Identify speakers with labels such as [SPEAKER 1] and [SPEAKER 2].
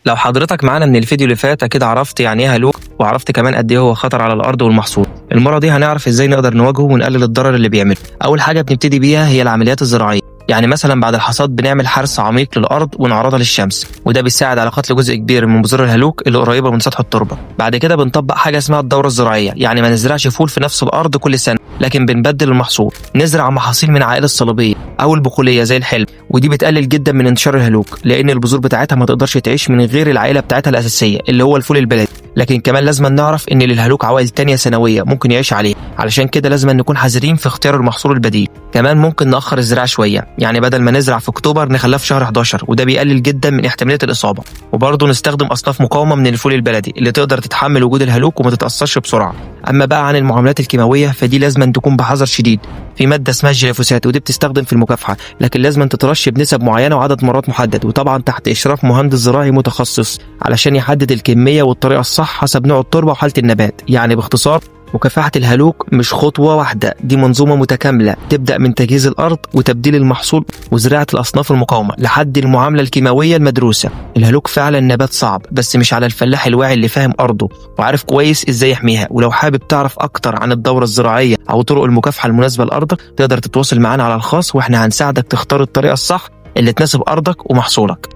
[SPEAKER 1] لو حضرتك معانا من الفيديو اللي فات اكيد عرفت يعني ايه هالوك، وعرفت كمان قد ايه هو خطر على الارض والمحصول. المره دي هنعرف ازاي نقدر نواجهه ونقلل الضرر اللي بيعمله. اول حاجه بنبتدي بيها هي العمليات الزراعيه، يعني مثلا بعد الحصاد بنعمل حرث عميق للارض ونعرضها للشمس، وده بيساعد على قتل جزء كبير من بذور الهالوك اللي قريبه من سطح التربه. بعد كده بنطبق حاجه اسمها الدوره الزراعيه، يعني ما نزرعش فول في نفس الارض كل سنه، لكن بنبدل المحصول، نزرع محاصيل من عائله الصليبيه او البقوليه زي الحلم، ودي بتقلل جدا من انتشار الهالوك لان البذور بتاعتها ما تقدرش تعيش من غير العائله بتاعتها الاساسيه اللي هو الفول البلدي. لكن كمان لازم نعرف ان للهالوك عوائل تانية ثانويه ممكن يعيش عليه، علشان كده لازم نكون حذرين في اختيار المحصول البديل. كمان ممكن ناخر الزراعه شويه، يعني بدل ما نزرع في اكتوبر نخليها في شهر 11، وده بيقلل جدا من احتماليه الاصابه. وبرضه نستخدم اصناف مقاومه من الفول البلدي اللي تقدر تتحمل وجود الهالوك وما تتاثرش بسرعه. اما بقى عن المعاملات الكيماويه فدي لازم تكون بحذر شديد. في ماده اسمها الجليفوسات ودي بتستخدم في المكافحه، لكن لازم تترش بنسب معينه وعدد مرات محدد، وطبعا تحت اشراف مهندس زراعي متخصص علشان يحدد الكميه والطريقه الصح حسب نوع التربه وحاله النبات. يعني باختصار مكافحة الهالوك مش خطوة واحدة، دي منظومة متكاملة تبدأ من تجهيز الأرض وتبديل المحصول وزراعة الأصناف المقاومة لحد المعاملة الكيماوية المدروسة. الهالوك فعلا نبات صعب، بس مش على الفلاح الواعي اللي فاهم أرضه وعارف كويس إزاي يحميها. ولو حابب تعرف أكتر عن الدورة الزراعية أو طرق المكافحة المناسبة لأرضك تقدر تتواصل معنا على الخاص، وإحنا هنساعدك تختار الطريقة الصح اللي تناسب أرضك ومحصولك.